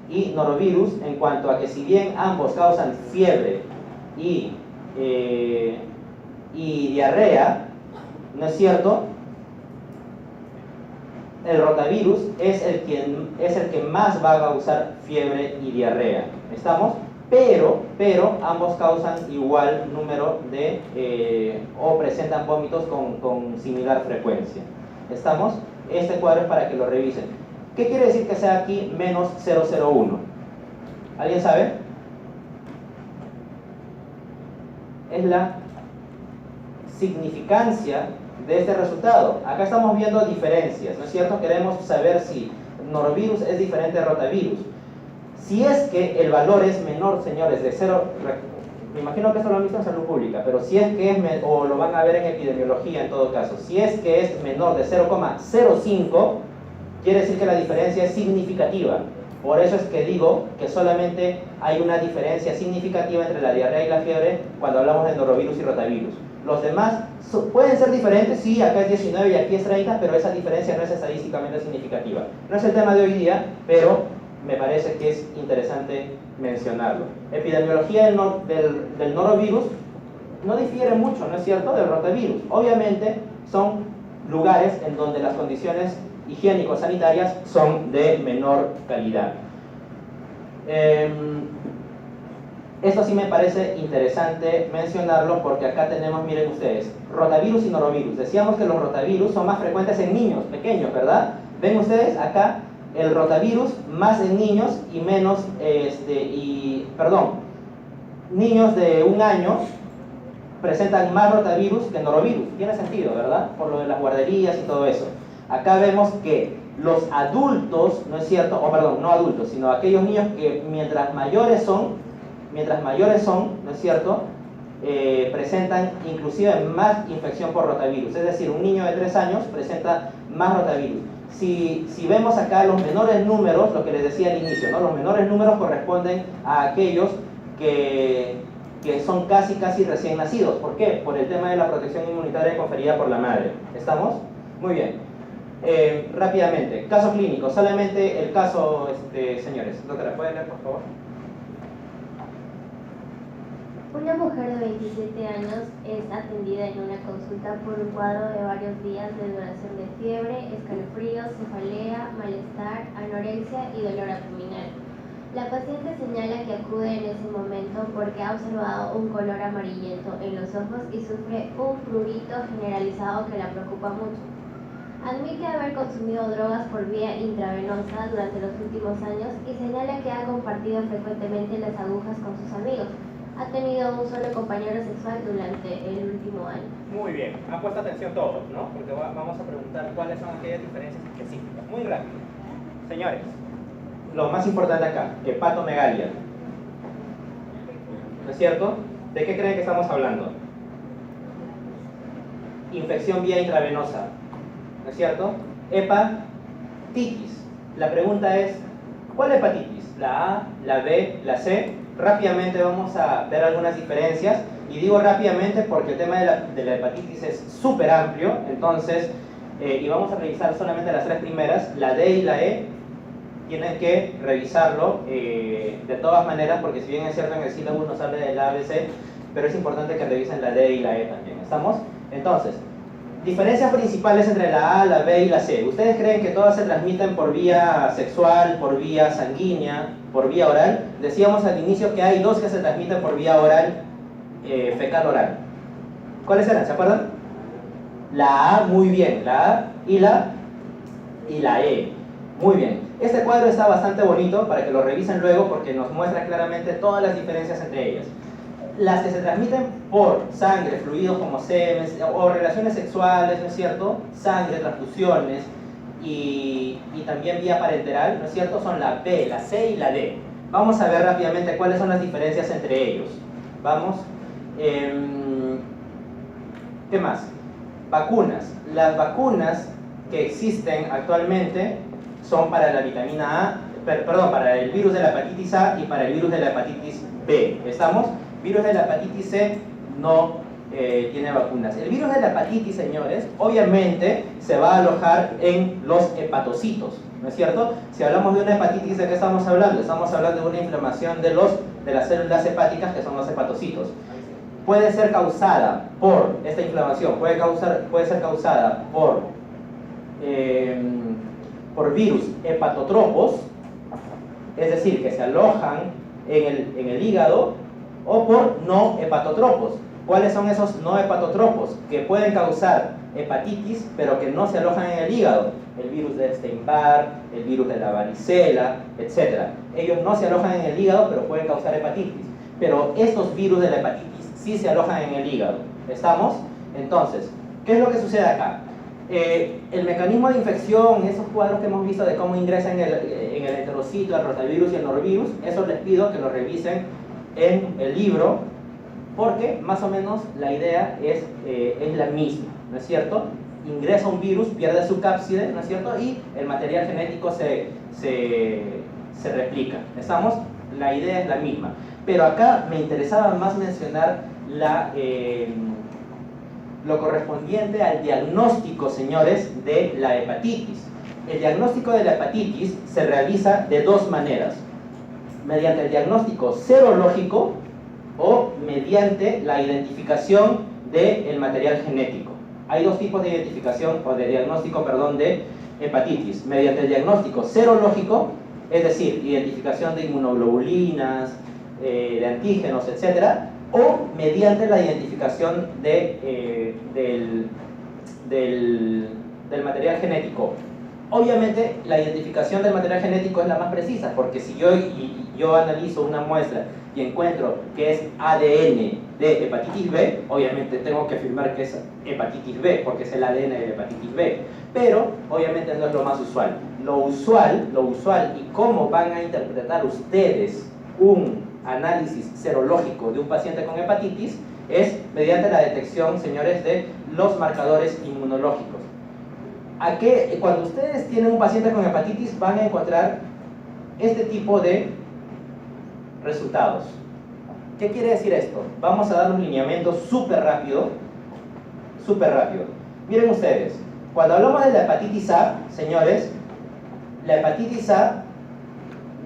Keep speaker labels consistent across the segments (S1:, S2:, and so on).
S1: y norovirus, en cuanto a que si bien ambos causan fiebre y diarrea, ¿no es cierto? El rotavirus es el que más va a causar fiebre y diarrea. ¿Estamos? Pero ambos causan igual número de, o presentan vómitos con similar frecuencia. ¿Estamos? Este cuadro es para que lo revisen. ¿Qué quiere decir que sea aquí menos 001? ¿Alguien sabe? Es la significancia de este resultado. Acá estamos viendo diferencias, ¿no es cierto? Queremos saber si norovirus es diferente de rotavirus. Si es que el valor es menor, señores, de 0, me imagino que esto lo han visto en salud pública, pero si es que es, o lo van a ver en epidemiología en todo caso, si es que es menor de 0,05, quiere decir que la diferencia es significativa. Por eso es que digo que solamente hay una diferencia significativa entre la diarrea y la fiebre cuando hablamos de norovirus y rotavirus. Los demás pueden ser diferentes, sí, acá es 19 y aquí es 30, pero esa diferencia no es estadísticamente significativa. No es el tema de hoy día, pero me parece que es interesante mencionarlo. Epidemiología del norovirus no difiere mucho, ¿no es cierto?, del rotavirus. Obviamente son lugares en donde las condiciones higiénico-sanitarias son de menor calidad. Esto sí me parece interesante mencionarlo porque acá tenemos, miren ustedes, rotavirus y norovirus. Decíamos que los rotavirus son más frecuentes en niños pequeños, ¿verdad? Ven ustedes acá el rotavirus más en niños y menos, niños de 1 año presentan más rotavirus que norovirus. Tiene sentido, ¿verdad? Por lo de las guarderías y todo eso. Acá vemos que los adultos, ¿no es cierto? O perdón, no adultos, sino aquellos niños que mientras mayores son, ¿no es cierto?, presentan inclusive más infección por rotavirus. Es decir, un niño de 3 años presenta más rotavirus. Si vemos acá los menores números, lo que les decía al inicio, ¿no?, los menores números corresponden a aquellos que son casi recién nacidos. ¿Por qué? Por el tema de la protección inmunitaria conferida por la madre. ¿Estamos? Muy bien. Rápidamente, caso clínico, solamente el caso, señores. Doctora, ¿puede leer, por favor?
S2: Una mujer de 27 años es atendida en una consulta por un cuadro de varios días de duración de fiebre, escalofríos, cefalea, malestar, anorexia y dolor abdominal. La paciente señala que acude en ese momento porque ha observado un color amarillento en los ojos y sufre un prurito generalizado que la preocupa mucho. Admite haber consumido drogas por vía intravenosa durante los últimos años y señala que ha compartido frecuentemente las agujas con sus amigos. Ha tenido un solo compañero sexual durante el último año.
S1: Muy bien, han puesto atención todos, ¿no? Porque vamos a preguntar cuáles son aquellas diferencias específicas. Muy rápido. Señores, lo más importante acá, hepatomegalia. ¿No es cierto? ¿De qué creen que estamos hablando? Infección vía intravenosa. ¿No es cierto? Hepatitis. La pregunta es, ¿cuál hepatitis? ¿La A, la B, la C? Rápidamente vamos a ver algunas diferencias, y digo rápidamente porque el tema de la hepatitis es súper amplio, entonces, y vamos a revisar solamente las 3 primeras, la D y la E, tienen que revisarlo de todas maneras, porque si bien es cierto en el sílabus nos habla del ABC, pero es importante que revisen la D y la E también. ¿Estamos? Entonces, diferencias principales entre la A, la B y la C. ¿Ustedes creen que todas se transmiten por vía sexual, por vía sanguínea, por vía oral? Decíamos al inicio que hay 2 que se transmiten por vía oral, fecal oral. ¿Cuáles eran? ¿Se acuerdan? La A, muy bien. La A y la E. Muy bien. Este cuadro está bastante bonito para que lo revisen luego porque nos muestra claramente todas las diferencias entre ellas. Las que se transmiten por sangre, fluidos como semen o relaciones sexuales, ¿no es cierto?, sangre, transfusiones y también vía parenteral, ¿no es cierto?, son la B, la C y la D. Vamos a ver rápidamente cuáles son las diferencias entre ellos. Vamos. ¿Qué más? Vacunas. Las vacunas que existen actualmente son para la vitamina A, para el virus de la hepatitis A y para el virus de la hepatitis B. ¿Estamos? Virus de la hepatitis C no tiene vacunas. El virus de la hepatitis, señores, obviamente se va a alojar en los hepatocitos. ¿no es cierto? Si hablamos de una hepatitis, ¿de qué estamos hablando? Estamos hablando de una inflamación de las células hepáticas, que son los hepatocitos. Puede ser causada por esta inflamación, puede ser causada por virus hepatotropos, es decir, que se alojan en el hígado, o por no hepatotropos. ¿Cuáles son esos no hepatotropos? Que pueden causar hepatitis, pero que no se alojan en el hígado. El virus de Epstein-Barr, el virus de la varicela, etc. Ellos no se alojan en el hígado, pero pueden causar hepatitis. Pero estos virus de la hepatitis sí se alojan en el hígado. ¿Estamos? Entonces, ¿qué es lo que sucede acá? El mecanismo de infección, esos cuadros que hemos visto de cómo ingresa en el enterocito, el rotavirus y el norovirus, eso les pido que lo revisen en el libro, porque más o menos la idea es la misma, ¿no es cierto? Ingresa un virus, pierde su cápside, ¿no es cierto? Y el material genético se replica. ¿Estamos? La idea es la misma. Pero acá me interesaba más mencionar lo correspondiente al diagnóstico, señores, de la hepatitis. El diagnóstico de la hepatitis se realiza de dos maneras: mediante el diagnóstico serológico o mediante la identificación del material genético. Hay dos tipos de identificación o de diagnóstico, perdón, de hepatitis: mediante el diagnóstico serológico, es decir, identificación de inmunoglobulinas, de antígenos, etc., o mediante la identificación del material genético. Obviamente la identificación del material genético es la más precisa, porque si yo analizo una muestra y encuentro que es ADN de hepatitis B, obviamente tengo que afirmar que es hepatitis B, porque es el ADN de hepatitis B. Pero obviamente no es lo más usual. Lo usual y cómo van a interpretar ustedes un análisis serológico de un paciente con hepatitis es mediante la detección, señores, de los marcadores inmunológicos. Cuando ustedes tienen un paciente con hepatitis van a encontrar este tipo de resultados. ¿Qué quiere decir esto? Vamos a dar un lineamiento súper rápido. Miren ustedes, cuando hablamos de la hepatitis A, señores, la hepatitis A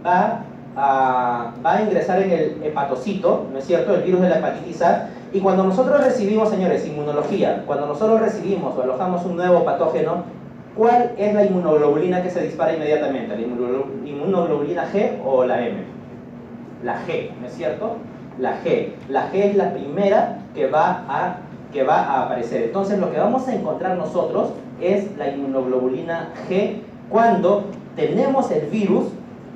S1: va a ingresar en el hepatocito, ¿no es cierto?, el virus de la hepatitis A. Y cuando nosotros recibimos, señores, inmunología, cuando nosotros recibimos o alojamos un nuevo patógeno, ¿cuál es la inmunoglobulina que se dispara inmediatamente? ¿La inmunoglobulina G o la M? La G, ¿no es cierto? La G. La G es la primera que va a aparecer. Entonces lo que vamos a encontrar nosotros es la inmunoglobulina G cuando tenemos el virus,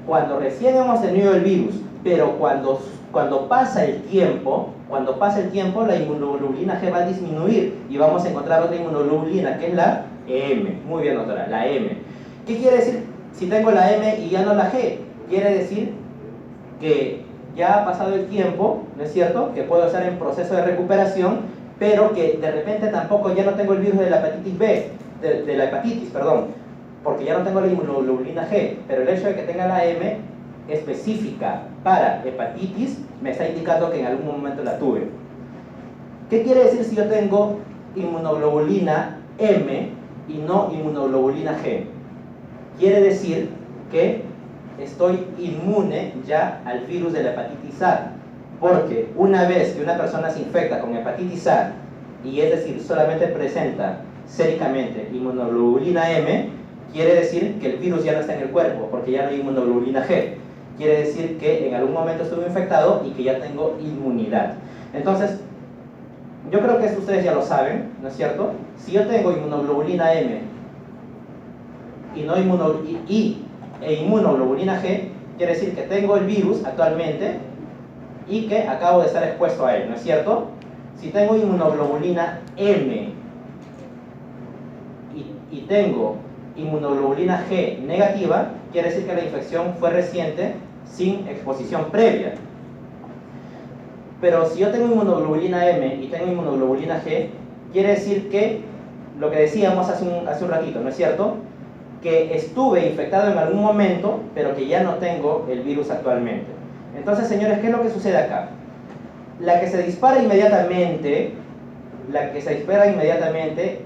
S1: cuando recién hemos tenido el virus, pero cuando pasa el tiempo, la inmunoglobulina G va a disminuir y vamos a encontrar otra inmunoglobulina que es la M. Muy bien, doctora, la M. ¿Qué quiere decir si tengo la M y ya no la G? Quiere decir que ya ha pasado el tiempo, ¿no es cierto?, que puedo estar en proceso de recuperación, pero que de repente tampoco ya no tengo el virus de la hepatitis B, de la hepatitis, perdón, porque ya no tengo la inmunoglobulina G, pero el hecho de que tenga la M específica para hepatitis me está indicando que en algún momento la tuve. ¿Qué quiere decir si yo tengo inmunoglobulina M y no inmunoglobulina G? Quiere decir que estoy inmune ya al virus de la hepatitis A, porque una vez que una persona se infecta con hepatitis A, y es decir, solamente presenta séricamente inmunoglobulina M, quiere decir que el virus ya no está en el cuerpo, porque ya no hay inmunoglobulina G. Quiere decir que en algún momento estuve infectado y que ya tengo inmunidad. Entonces, yo creo que eso ustedes ya lo saben, ¿no es cierto? Si yo tengo inmunoglobulina M e inmunoglobulina G, quiere decir que tengo el virus actualmente y que acabo de estar expuesto a él, ¿no es cierto? Si tengo inmunoglobulina M y tengo inmunoglobulina G negativa, quiere decir que la infección fue reciente sin exposición previa. Pero si yo tengo inmunoglobulina M y tengo inmunoglobulina G, quiere decir que lo que decíamos hace un ratito, ¿no es cierto?, que estuve infectado en algún momento, pero que ya no tengo el virus actualmente. Entonces, señores, ¿qué es lo que sucede acá? La que se dispara inmediatamente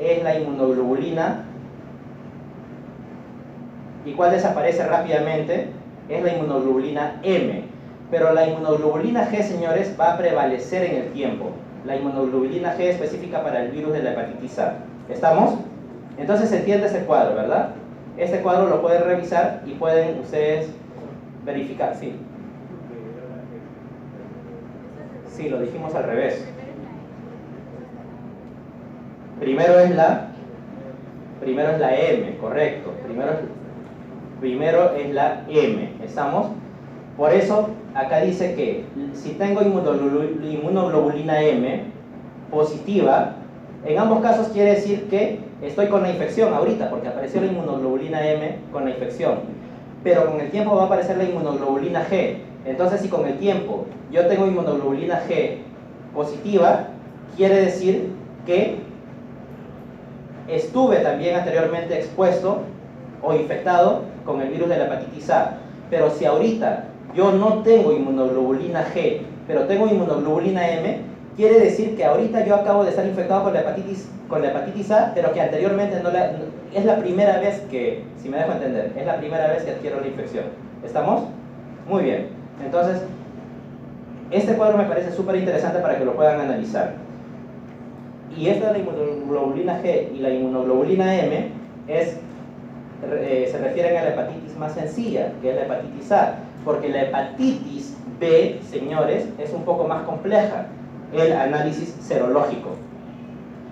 S1: es la inmunoglobulina ¿Y cuál desaparece rápidamente? Es la inmunoglobulina M. Pero la inmunoglobulina G, señores, va a prevalecer en el tiempo. La inmunoglobulina G específica para el virus de la hepatitis A. ¿Estamos? Entonces se entiende ese cuadro, ¿verdad? Este cuadro lo pueden revisar y pueden ustedes verificar, sí. Sí, lo dijimos al revés. Primero es la M, correcto. Primero es la M, ¿estamos? Por eso, acá dice que si tengo inmunoglobulina M positiva, en ambos casos quiere decir que estoy con la infección ahorita, porque apareció la inmunoglobulina M con la infección. Pero con el tiempo va a aparecer la inmunoglobulina G. Entonces, si con el tiempo yo tengo inmunoglobulina G positiva, quiere decir que estuve también anteriormente expuesto o infectado con el virus de la hepatitis A. Pero si ahorita yo no tengo inmunoglobulina G, pero tengo inmunoglobulina M, quiere decir que ahorita yo acabo de estar infectado con la hepatitis A, pero que anteriormente es la primera vez que, si me dejo entender, es la primera vez que adquiero la infección. ¿Estamos? Muy bien. Entonces, este cuadro me parece súper interesante para que lo puedan analizar. Y esta de la inmunoglobulina G y la inmunoglobulina M se refieren a la hepatitis más sencilla, que es la hepatitis A, porque la hepatitis B, señores, es un poco más compleja, el análisis serológico.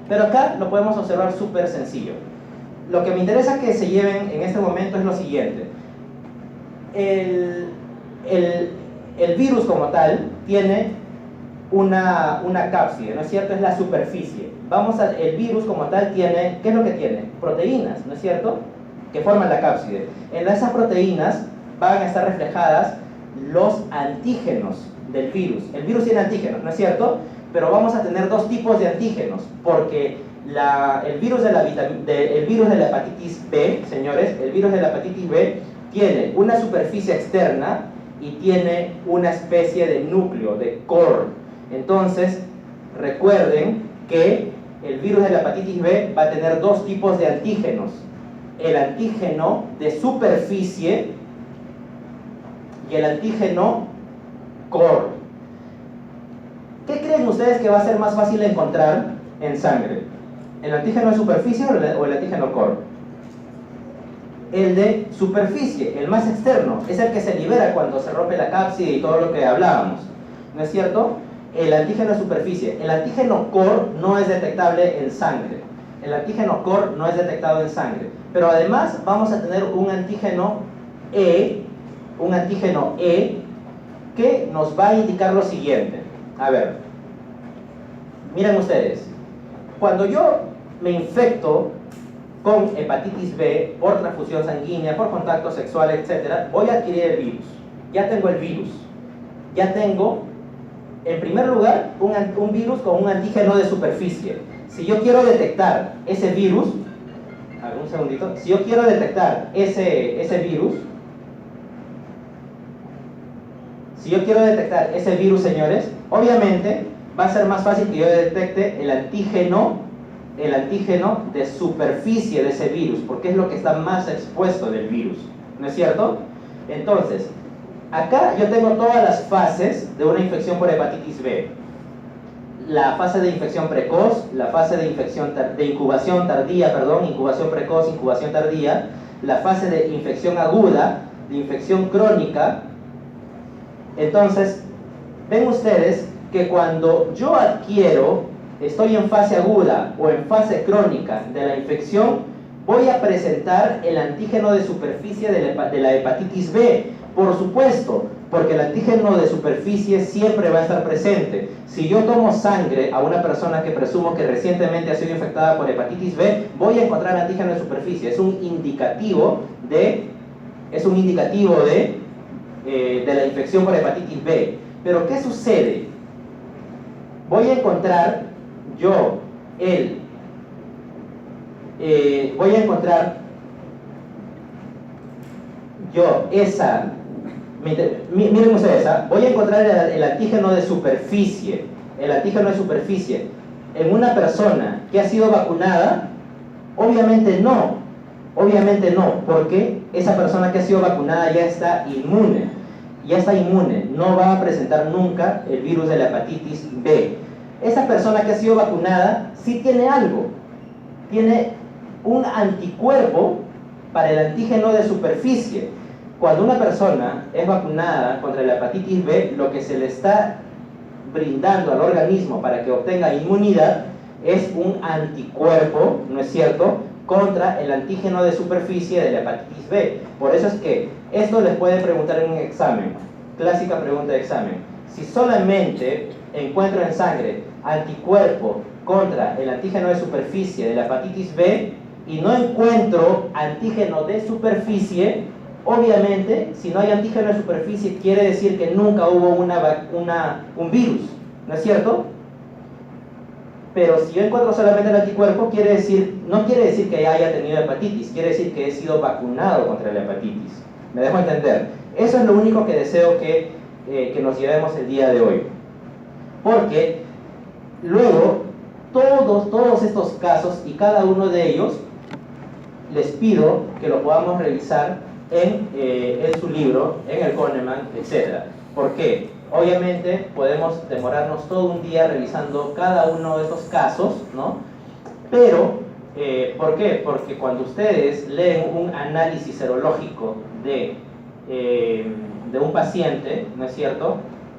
S1: Pero acá lo podemos observar súper sencillo. Lo que me interesa que se lleven en este momento es lo siguiente. El virus como tal tiene una cápside, ¿no es cierto? Es la superficie. El virus como tal tiene, ¿qué es lo que tiene? Proteínas, ¿no es cierto? Que forman la cápside. En esas proteínas van a estar reflejadas los antígenos del virus. El virus tiene antígenos, ¿no es cierto? Pero vamos a tener dos tipos de antígenos, porque el virus de la hepatitis B, señores, el virus de la hepatitis B tiene una superficie externa y tiene una especie de núcleo, de core. Entonces, recuerden que el virus de la hepatitis B va a tener dos tipos de antígenos. El antígeno de superficie y el antígeno core. ¿Qué creen ustedes que va a ser más fácil de encontrar en sangre? ¿El antígeno de superficie o el antígeno core? El de superficie, el más externo, es el que se libera cuando se rompe la cápside y todo lo que hablábamos, ¿no es cierto? El antígeno de superficie. El antígeno core no es detectable en sangre. El antígeno core no es detectado en sangre. Pero además vamos a tener un antígeno E que nos va a indicar lo siguiente. A ver, miren ustedes, cuando yo me infecto con hepatitis B por transfusión sanguínea, por contacto sexual, etc., voy a adquirir el virus. Ya tengo el virus. Ya tengo, en primer lugar, un virus con un antígeno de superficie. Si yo quiero detectar ese virus, a ver, un segundito, si yo quiero detectar ese virus, señores, obviamente va a ser más fácil que yo detecte el antígeno de superficie de ese virus, porque es lo que está más expuesto del virus, ¿no es cierto? Entonces, acá yo tengo todas las fases de una infección por hepatitis B. La fase de infección precoz, la fase de incubación precoz, incubación tardía, la fase de infección aguda, de infección crónica. Entonces, ven ustedes que cuando yo estoy en fase aguda o en fase crónica de la infección, voy a presentar el antígeno de superficie de la hepatitis B. Por supuesto, porque el antígeno de superficie siempre va a estar presente. Si yo tomo sangre a una persona que presumo que recientemente ha sido infectada por hepatitis B, voy a encontrar antígeno de superficie. Es un indicativo de la infección por hepatitis B. Pero ¿qué sucede? Voy a encontrar miren ustedes, voy a encontrar el antígeno de superficie, en una persona que ha sido vacunada. Obviamente no, Obviamente no, porque esa persona que ha sido vacunada ya está inmune, no va a presentar nunca el virus de la hepatitis B. Esa persona que ha sido vacunada sí tiene algo, tiene un anticuerpo para el antígeno de superficie. Cuando una persona es vacunada contra la hepatitis B, lo que se le está brindando al organismo para que obtenga inmunidad es un anticuerpo, ¿no es cierto?, contra el antígeno de superficie de la hepatitis B. Por eso es que esto les pueden preguntar en un examen, clásica pregunta de examen. Si solamente encuentro en sangre anticuerpo contra el antígeno de superficie de la hepatitis B y no encuentro antígeno de superficie, obviamente, si no hay antígeno de superficie, quiere decir que nunca hubo un virus, ¿no es cierto? Pero si yo encuentro solamente el anticuerpo, no quiere decir que haya tenido hepatitis, quiere decir que he sido vacunado contra la hepatitis. ¿Me dejo entender? Eso es lo único que deseo que nos llevemos el día de hoy. Porque luego, todos estos casos y cada uno de ellos, les pido que lo podamos revisar en su libro, en el Kahneman, etc. ¿Por qué? Obviamente podemos demorarnos todo un día revisando cada uno de estos casos, ¿no? Pero, ¿por qué? Porque cuando ustedes leen un análisis serológico de un paciente, ¿no es cierto?,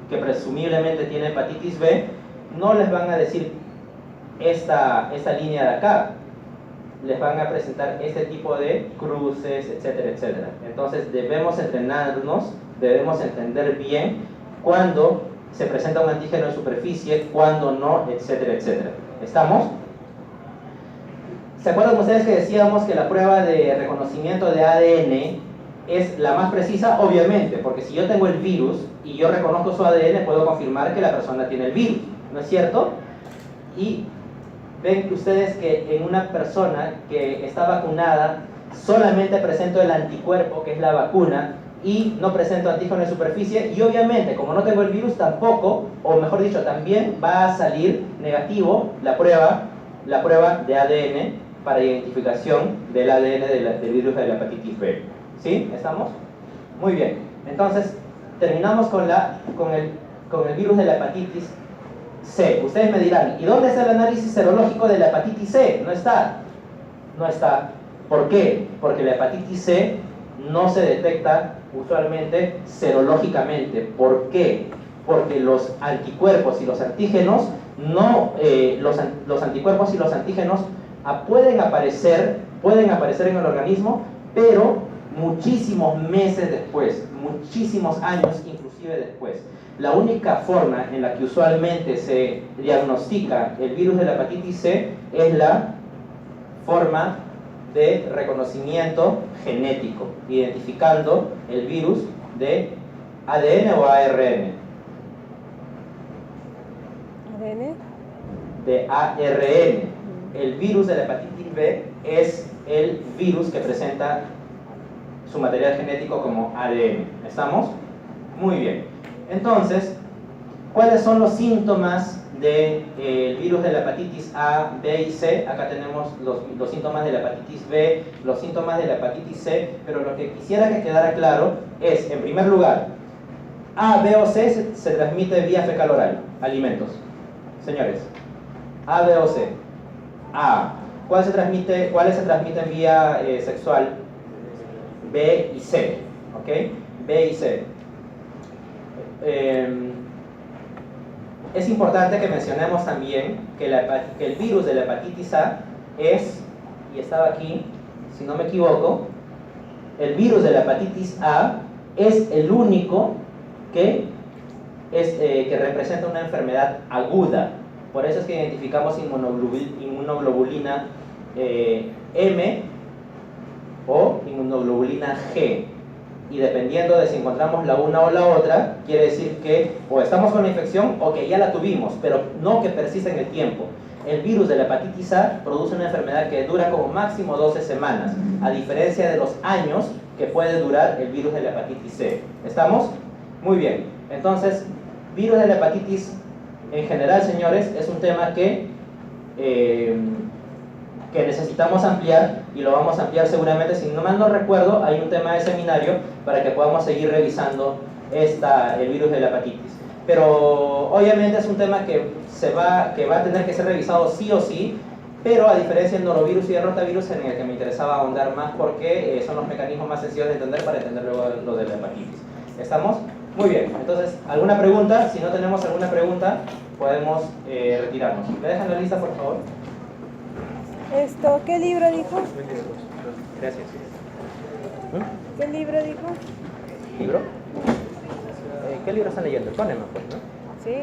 S1: que presumiblemente tiene hepatitis B, no les van a decir esta línea de acá, les van a presentar este tipo de cruces, etcétera, etcétera. Entonces debemos entrenarnos, debemos entender bien cuándo se presenta un antígeno de superficie, cuándo no, etcétera, etcétera. ¿Estamos? ¿Se acuerdan ustedes que decíamos que la prueba de reconocimiento de ADN es la más precisa? Obviamente, porque si yo tengo el virus y yo reconozco su ADN, puedo confirmar que la persona tiene el virus, ¿no es cierto? Y ven ustedes que en una persona que está vacunada solamente presento el anticuerpo, que es la vacuna, y no presento antígeno de superficie, y obviamente como no tengo el virus tampoco, o mejor dicho, también va a salir negativo la prueba de ADN para identificación del ADN del virus de la hepatitis B. ¿Sí? ¿Estamos? Muy bien. Entonces, terminamos con el virus de la hepatitis C. Ustedes me dirán, ¿y dónde está el análisis serológico de la hepatitis C? No está. No está. ¿Por qué? Porque la hepatitis C no se detecta usualmente serológicamente. ¿Por qué? Porque los anticuerpos y los antígenos los anticuerpos y los antígenos pueden aparecer en el organismo, pero muchísimos meses después, muchísimos años inclusive después. La única forma en la que usualmente se diagnostica el virus de la hepatitis C es la forma de reconocimiento genético, identificando el virus de ADN o ARN.
S3: ¿ADN?
S1: De ARN. El virus de la hepatitis B es el virus que presenta su material genético como ADN. ¿Estamos? Muy bien. Entonces, ¿cuáles son los síntomas del virus de la hepatitis A, B y C? Acá tenemos los síntomas de la hepatitis B, los síntomas de la hepatitis C, pero lo que quisiera que quedara claro es, en primer lugar, A, B o C se transmite vía fecal oral, alimentos. Señores, A, B o C. A. ¿Cuáles se transmiten vía sexual? B y C. ¿Ok? B y C. Es importante que mencionemos también que el virus de la hepatitis A es, y estaba aquí, si no me equivoco, el virus de la hepatitis A es el único que representa una enfermedad aguda. Por eso es que identificamos inmunoglobulina M o inmunoglobulina G. Y dependiendo de si encontramos la una o la otra, quiere decir que o estamos con la infección o que ya la tuvimos, pero no que persista en el tiempo. El virus de la hepatitis A produce una enfermedad que dura como máximo 12 semanas, a diferencia de los años que puede durar el virus de la hepatitis C. ¿Estamos? Muy bien. Entonces, virus de la hepatitis en general, señores, es un tema que que necesitamos ampliar y lo vamos a ampliar seguramente. Si no mal no recuerdo, hay un tema de seminario para que podamos seguir revisando el virus de la hepatitis. Pero obviamente es un tema que va a tener que ser revisado sí o sí, pero a diferencia del norovirus y del rotavirus, en el que me interesaba ahondar más porque son los mecanismos más sencillos de entender para entender luego lo de la hepatitis. ¿Estamos? Muy bien. Entonces, ¿alguna pregunta? Si no tenemos alguna pregunta, podemos retirarnos. ¿Me dejan la lista, por favor?
S3: ¿Qué libro dijo?
S1: Gracias.
S3: ¿Qué libro dijo?
S1: ¿Libro? ¿Qué libro están leyendo? Póneme, pues, ¿no?
S3: Sí.